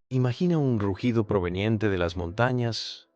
Imagina un rugido proveniente de las montañas,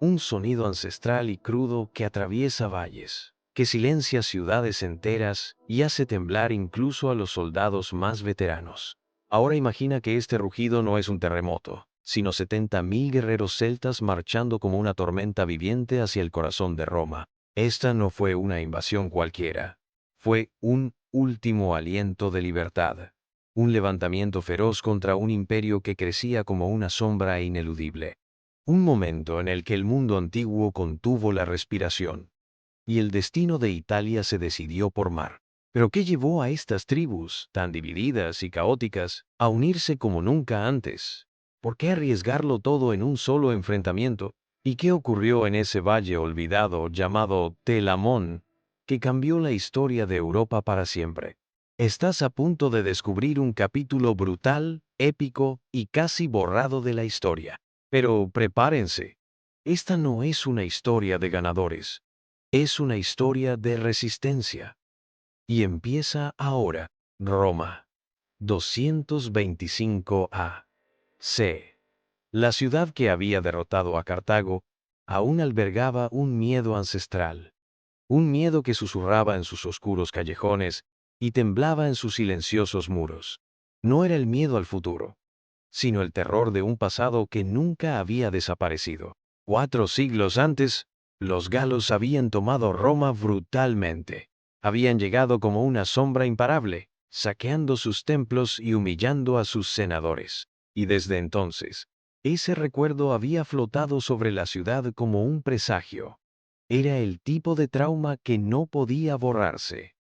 un sonido ancestral y crudo que atraviesa valles, que silencia ciudades enteras y hace temblar incluso a los soldados más veteranos. Ahora imagina que este rugido no es un terremoto, sino 70.000 guerreros celtas marchando como una tormenta viviente hacia el corazón de Roma. Esta no fue una invasión cualquiera, fue un último aliento de libertad. Un levantamiento feroz contra un imperio que crecía como una sombra ineludible. Un momento en el que el mundo antiguo contuvo la respiración, y el destino de Italia se decidió por mar. Pero ¿qué llevó a estas tribus, tan divididas y caóticas, a unirse como nunca antes? ¿Por qué arriesgarlo todo en un solo enfrentamiento? ¿Y qué ocurrió en ese valle olvidado llamado Telamón, que cambió la historia de Europa para siempre? Estás a punto de descubrir un capítulo brutal, épico y casi borrado de la historia. Pero prepárense. Esta no es una historia de ganadores. Es una historia de resistencia. Y empieza ahora. Roma. 225 A.C. La ciudad que había derrotado a Cartago aún albergaba un miedo ancestral. Un miedo que susurraba en sus oscuros callejones y temblaba en sus silenciosos muros. No era el miedo al futuro, sino el terror de un pasado que nunca había desaparecido. 4 siglos antes, los galos habían tomado Roma brutalmente. Habían llegado como una sombra imparable, saqueando sus templos y humillando a sus senadores. Y desde entonces, ese recuerdo había flotado sobre la ciudad como un presagio. Era el tipo de trauma que no podía borrarse.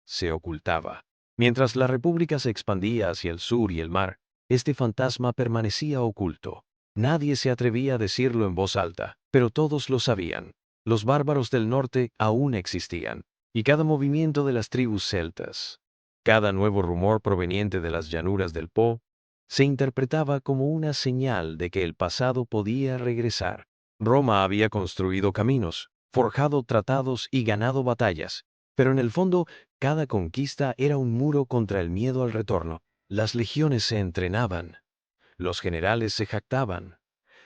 Se ocultaba. Mientras la república se expandía hacia el sur y el mar, este fantasma permanecía oculto. Nadie se atrevía a decirlo en voz alta, pero todos lo sabían. Los bárbaros del norte aún existían, y cada movimiento de las tribus celtas, cada nuevo rumor proveniente de las llanuras del Po, se interpretaba como una señal de que el pasado podía regresar. Roma había construido caminos, forjado tratados y ganado batallas, pero en el fondo cada conquista era un muro contra el miedo al retorno. Las legiones se entrenaban, los generales se jactaban,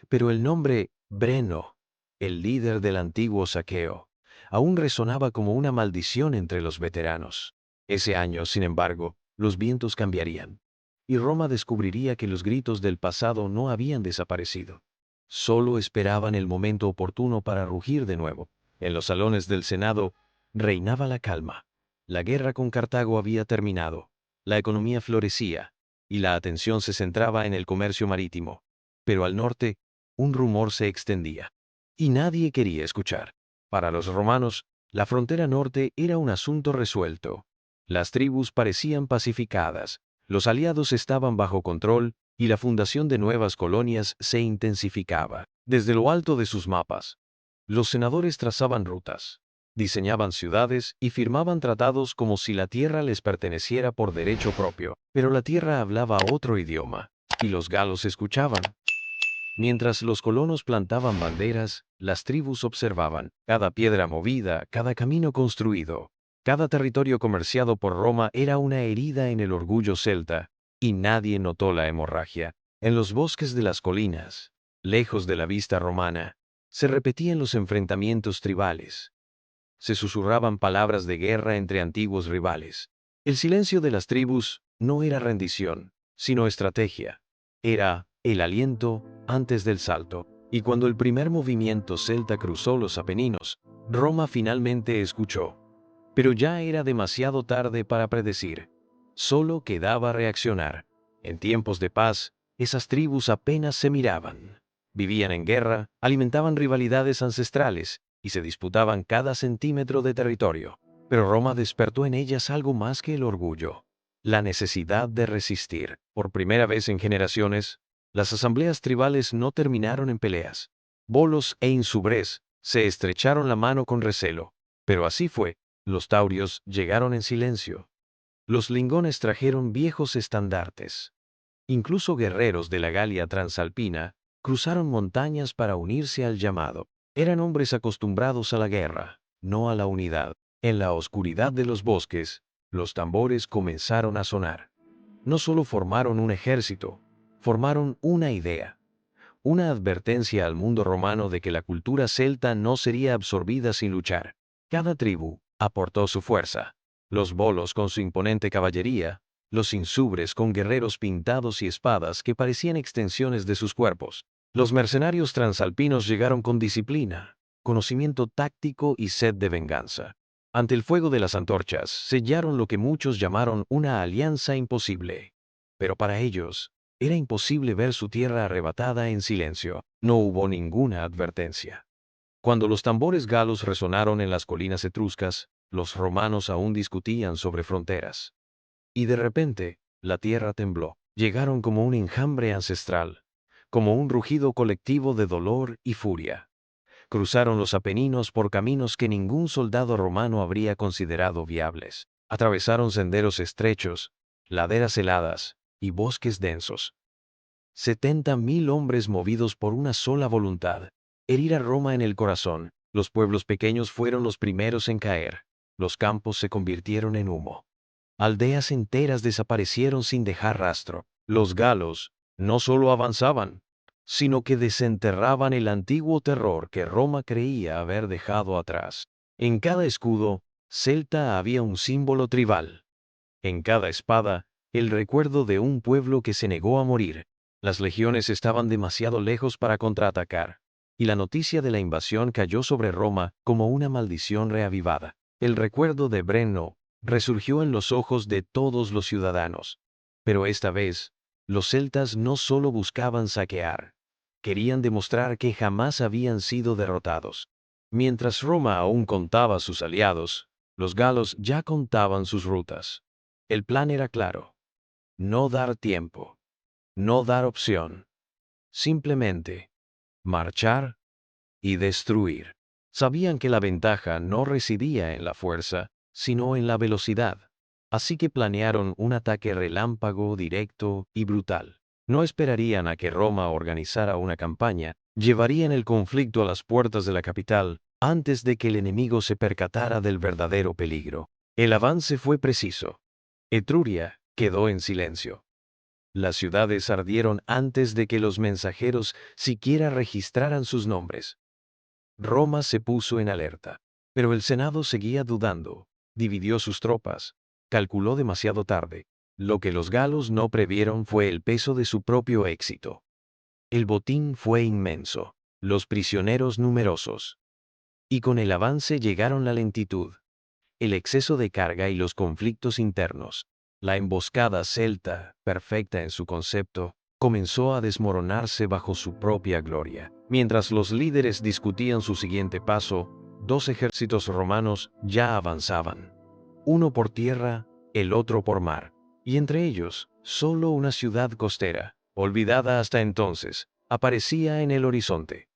pero el nombre Breno, el líder del antiguo saqueo, aún resonaba como una maldición entre los veteranos. Ese año, sin embargo, los vientos cambiarían, y Roma descubriría que los gritos del pasado no habían desaparecido. Solo esperaban el momento oportuno para rugir de nuevo. En los salones del Senado reinaba la calma. La guerra con Cartago había terminado, la economía florecía, y la atención se centraba en el comercio marítimo. Pero al norte, un rumor se extendía, y nadie quería escuchar. Para los romanos, la frontera norte era un asunto resuelto. Las tribus parecían pacificadas, los aliados estaban bajo control, y la fundación de nuevas colonias se intensificaba. Desde lo alto de sus mapas, los senadores trazaban rutas, diseñaban ciudades y firmaban tratados como si la tierra les perteneciera por derecho propio. Pero la tierra hablaba otro idioma, y los galos escuchaban. Mientras los colonos plantaban banderas, las tribus observaban cada piedra movida, cada camino construido. Cada territorio comerciado por Roma era una herida en el orgullo celta, y nadie notó la hemorragia. En los bosques de las colinas, lejos de la vista romana, se repetían los enfrentamientos tribales. Se susurraban palabras de guerra entre antiguos rivales. El silencio de las tribus no era rendición, sino estrategia. Era el aliento antes del salto. Y cuando el primer movimiento celta cruzó los Apeninos, Roma finalmente escuchó. Pero ya era demasiado tarde para predecir. Solo quedaba reaccionar. En tiempos de paz, esas tribus apenas se miraban. Vivían en guerra, alimentaban rivalidades ancestrales y se disputaban cada centímetro de territorio. Pero Roma despertó en ellas algo más que el orgullo. La necesidad de resistir. Por primera vez en generaciones, las asambleas tribales no terminaron en peleas. Bolos e insubres se estrecharon la mano con recelo. Pero así fue. Los taurios llegaron en silencio. Los lingones trajeron viejos estandartes. Incluso guerreros de la Galia transalpina cruzaron montañas para unirse al llamado. Eran hombres acostumbrados a la guerra, no a la unidad. En la oscuridad de los bosques, los tambores comenzaron a sonar. No solo formaron un ejército, formaron una idea, una advertencia al mundo romano de que la cultura celta no sería absorbida sin luchar. Cada tribu aportó su fuerza. Los bolos con su imponente caballería, los insubres con guerreros pintados y espadas que parecían extensiones de sus cuerpos. Los mercenarios transalpinos llegaron con disciplina, conocimiento táctico y sed de venganza. Ante el fuego de las antorchas, sellaron lo que muchos llamaron una alianza imposible. Pero para ellos, era imposible ver su tierra arrebatada en silencio. No hubo ninguna advertencia. Cuando los tambores galos resonaron en las colinas etruscas, los romanos aún discutían sobre fronteras. Y de repente, la tierra tembló. Llegaron como un enjambre ancestral, como un rugido colectivo de dolor y furia. Cruzaron los Apeninos por caminos que ningún soldado romano habría considerado viables. Atravesaron senderos estrechos, laderas heladas y bosques densos. 70.000 hombres movidos por una sola voluntad: herir a Roma en el corazón. Los pueblos pequeños fueron los primeros en caer. Los campos se convirtieron en humo. Aldeas enteras desaparecieron sin dejar rastro. Los galos no solo avanzaban, sino que desenterraban el antiguo terror que Roma creía haber dejado atrás. En cada escudo celta había un símbolo tribal. En cada espada, el recuerdo de un pueblo que se negó a morir. Las legiones estaban demasiado lejos para contraatacar, y la noticia de la invasión cayó sobre Roma como una maldición reavivada. El recuerdo de Breno resurgió en los ojos de todos los ciudadanos. Pero esta vez, los celtas no solo buscaban saquear, querían demostrar que jamás habían sido derrotados. Mientras Roma aún contaba sus aliados, los galos ya contaban sus rutas. El plan era claro: no dar tiempo, no dar opción, simplemente marchar y destruir. Sabían que la ventaja no residía en la fuerza, sino en la velocidad. Así que planearon un ataque relámpago, directo y brutal. No esperarían a que Roma organizara una campaña, llevarían el conflicto a las puertas de la capital antes de que el enemigo se percatara del verdadero peligro. El avance fue preciso. Etruria quedó en silencio. Las ciudades ardieron antes de que los mensajeros siquiera registraran sus nombres. Roma se puso en alerta. Pero el Senado seguía dudando. Dividió sus tropas. Calculó demasiado tarde. Lo que los galos no previeron fue el peso de su propio éxito. El botín fue inmenso. Los prisioneros numerosos. Y con el avance llegaron la lentitud, el exceso de carga y los conflictos internos. La emboscada celta, perfecta en su concepto, comenzó a desmoronarse bajo su propia gloria. Mientras los líderes discutían su siguiente paso, dos ejércitos romanos ya avanzaban. Uno por tierra, el otro por mar. Y entre ellos, solo una ciudad costera, olvidada hasta entonces, aparecía en el horizonte.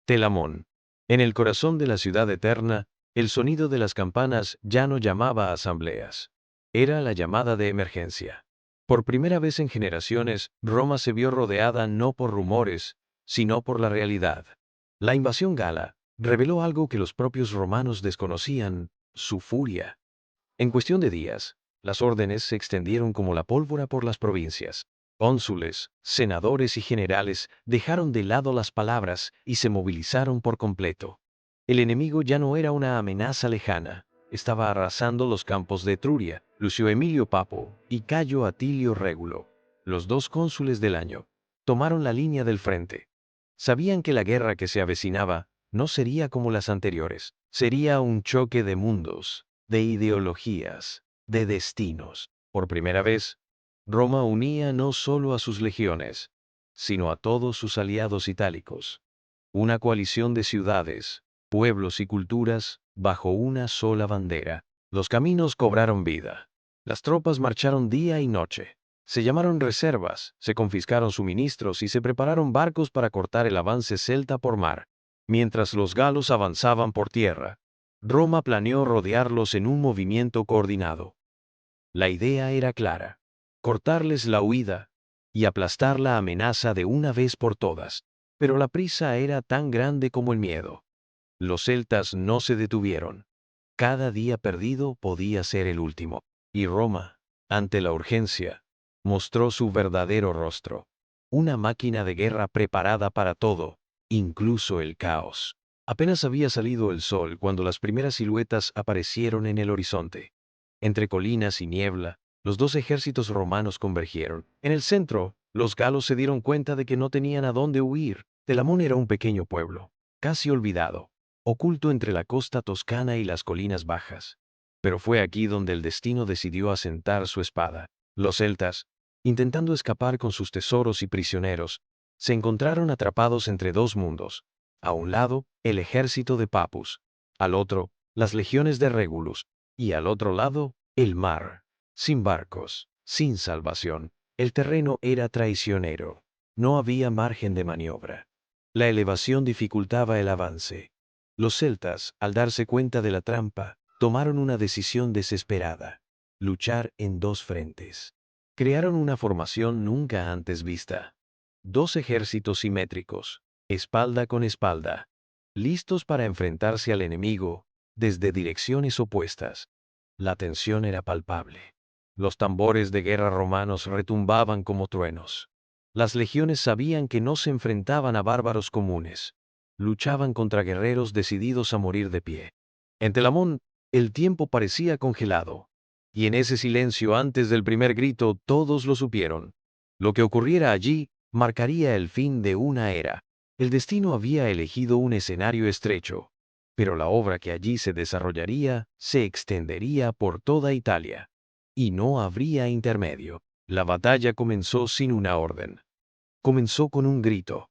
Telamón. En el corazón de la ciudad eterna, el sonido de las campanas ya no llamaba a asambleas. Era la llamada de emergencia. Por primera vez en generaciones, Roma se vio rodeada no por rumores, sino por la realidad. La invasión gala reveló algo que los propios romanos desconocían: su furia. En cuestión de días, las órdenes se extendieron como la pólvora por las provincias. Cónsules, senadores y generales dejaron de lado las palabras y se movilizaron por completo. El enemigo ya no era una amenaza lejana, estaba arrasando los campos de Etruria. Lucio Emilio Papo y Cayo Atilio Régulo, los dos cónsules del año, tomaron la línea del frente. Sabían que la guerra que se avecinaba no sería como las anteriores, sería un choque de mundos, de ideologías, de destinos. Por primera vez, Roma unía no solo a sus legiones, sino a todos sus aliados itálicos. Una coalición de ciudades, pueblos y culturas bajo una sola bandera. Los caminos cobraron vida. Las tropas marcharon día y noche. Se llamaron reservas, se confiscaron suministros y se prepararon barcos para cortar el avance celta por mar. Mientras los galos avanzaban por tierra, Roma planeó rodearlos en un movimiento coordinado. La idea era clara: cortarles la huida y aplastar la amenaza de una vez por todas. Pero la prisa era tan grande como el miedo. Los celtas no se detuvieron. Cada día perdido podía ser el último. Y Roma, ante la urgencia, mostró su verdadero rostro. una máquina de guerra preparada para todo, incluso el caos. Apenas había salido el sol cuando las primeras siluetas aparecieron en el horizonte. Entre colinas y niebla, los dos ejércitos romanos convergieron. En el centro, los galos se dieron cuenta de que no tenían a dónde huir. Telamón era un pequeño pueblo, casi olvidado, oculto entre la costa toscana y las colinas bajas. Pero fue aquí donde el destino decidió asentar su espada. Los celtas, intentando escapar con sus tesoros y prisioneros, se encontraron atrapados entre dos mundos. A un lado, el ejército de Papus, al otro, las legiones de Regulus, y al otro lado, el mar. Sin barcos, sin salvación, el terreno era traicionero. No había margen de maniobra. La elevación dificultaba el avance. Los celtas, al darse cuenta de la trampa, tomaron una decisión desesperada: luchar en dos frentes. Crearon una formación nunca antes vista. Dos ejércitos simétricos, espalda con espalda, listos para enfrentarse al enemigo desde direcciones opuestas. La tensión era palpable. Los tambores de guerra romanos retumbaban como truenos. Las legiones sabían que no se enfrentaban a bárbaros comunes. Luchaban contra guerreros decididos a morir de pie. En Telamón, el tiempo parecía congelado. Y en ese silencio antes del primer grito todos lo supieron. Lo que ocurriera allí marcaría el fin de una era. El destino había elegido un escenario estrecho, pero la obra que allí se desarrollaría se extendería por toda Italia. Y no habría intermedio. La batalla comenzó sin una orden. Comenzó con un grito.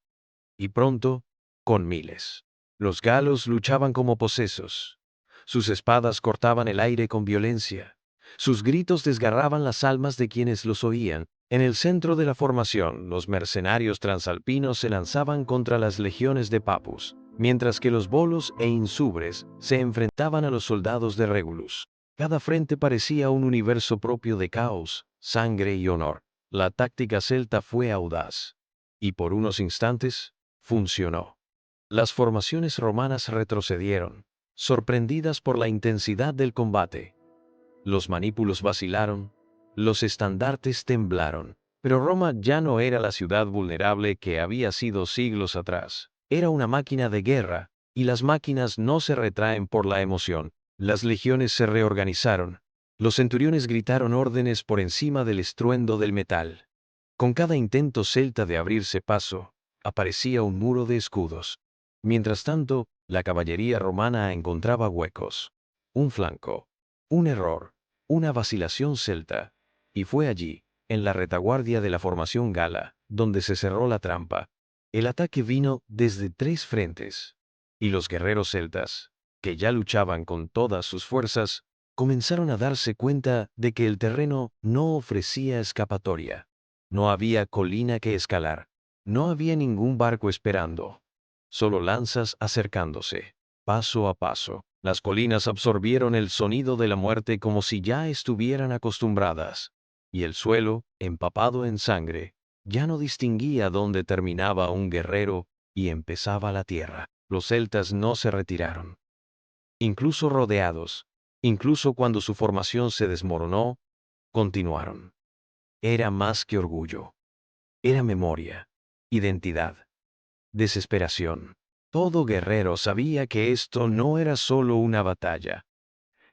Y pronto, con miles. Los galos luchaban como posesos. Sus espadas cortaban el aire con violencia. Sus gritos desgarraban las almas de quienes los oían. En el centro de la formación, los mercenarios transalpinos se lanzaban contra las legiones de Papus, mientras que los bolos e insubres se enfrentaban a los soldados de Regulus. Cada frente parecía un universo propio de caos, sangre y honor. La táctica celta fue audaz. Y por unos instantes, funcionó. Las formaciones romanas retrocedieron, sorprendidas por la intensidad del combate. Los manípulos vacilaron, los estandartes temblaron, pero Roma ya no era la ciudad vulnerable que había sido siglos atrás. Era una máquina de guerra, y las máquinas no se retraen por la emoción. Las legiones se reorganizaron. Los centuriones gritaron órdenes por encima del estruendo del metal. Con cada intento celta de abrirse paso, aparecía un muro de escudos. Mientras tanto, la caballería romana encontraba huecos. Un flanco. Un error. Una vacilación celta. Y fue allí, en la retaguardia de la formación gala, donde se cerró la trampa. El ataque vino desde tres frentes. Y los guerreros celtas, que ya luchaban con todas sus fuerzas, comenzaron a darse cuenta de que el terreno no ofrecía escapatoria. No había colina que escalar. No había ningún barco esperando. Solo lanzas acercándose, paso a paso. Las colinas absorbieron el sonido de la muerte como si ya estuvieran acostumbradas. Y el suelo, empapado en sangre, ya no distinguía dónde terminaba un guerrero y empezaba la tierra. Los celtas no se retiraron. Incluso rodeados, incluso cuando su formación se desmoronó, continuaron. Era más que orgullo. Era memoria, identidad, desesperación. Todo guerrero sabía que esto no era solo una batalla.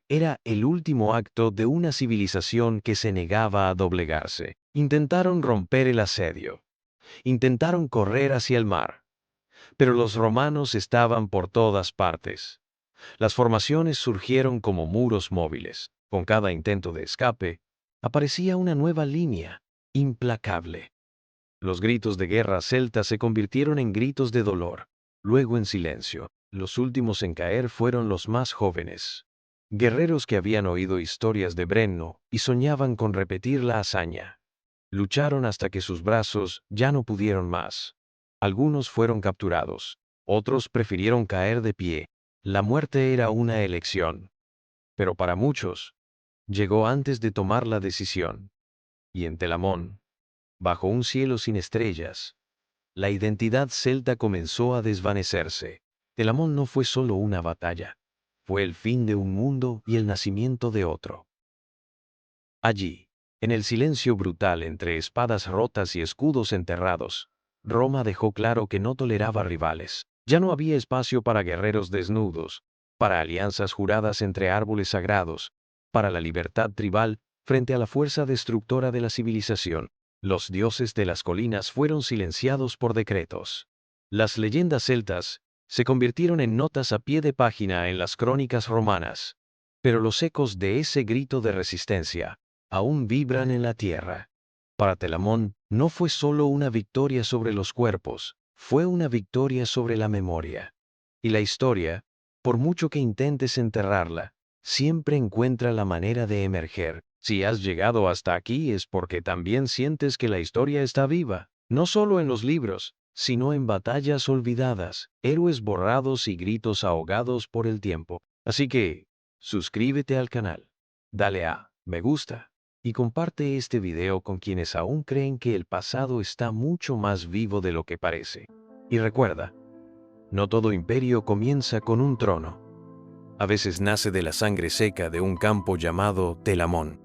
Era el último acto de una civilización que se negaba a doblegarse. Intentaron romper el asedio. Intentaron correr hacia el mar. Pero los romanos estaban por todas partes. Las formaciones surgieron como muros móviles. Con cada intento de escape, aparecía una nueva línea, implacable. Los gritos de guerra celta se convirtieron en gritos de dolor, luego en silencio. Los últimos en caer fueron los más jóvenes. Guerreros que habían oído historias de Brenno y soñaban con repetir la hazaña. Lucharon hasta que sus brazos ya no pudieron más. Algunos fueron capturados, otros prefirieron caer de pie. La muerte era una elección. Pero para muchos, llegó antes de tomar la decisión. Y en Telamón, bajo un cielo sin estrellas, la identidad celta comenzó a desvanecerse. Telamón no fue solo una batalla, fue el fin de un mundo y el nacimiento de otro. Allí, En el silencio brutal entre espadas rotas y escudos enterrados, Roma dejó claro que no toleraba rivales. Ya no había espacio para guerreros desnudos, para alianzas juradas entre árboles sagrados, para la libertad tribal frente a la fuerza destructora de la civilización. Los dioses de las colinas fueron silenciados por decretos. Las leyendas celtas se convirtieron en notas a pie de página en las crónicas romanas. Pero los ecos de ese grito de resistencia aún vibran en la tierra. Para Telamón, no fue solo una victoria sobre los cuerpos, fue una victoria sobre la memoria. Y la historia, por mucho que intentes enterrarla, siempre encuentra la manera de emerger. Si has llegado hasta aquí es porque también sientes que la historia está viva, no solo en los libros, sino en batallas olvidadas, héroes borrados y gritos ahogados por el tiempo. Así que, suscríbete al canal, dale a me gusta y comparte este video con quienes aún creen que el pasado está mucho más vivo de lo que parece. Y recuerda, no todo imperio comienza con un trono. A veces nace de la sangre seca de un campo llamado Telamón.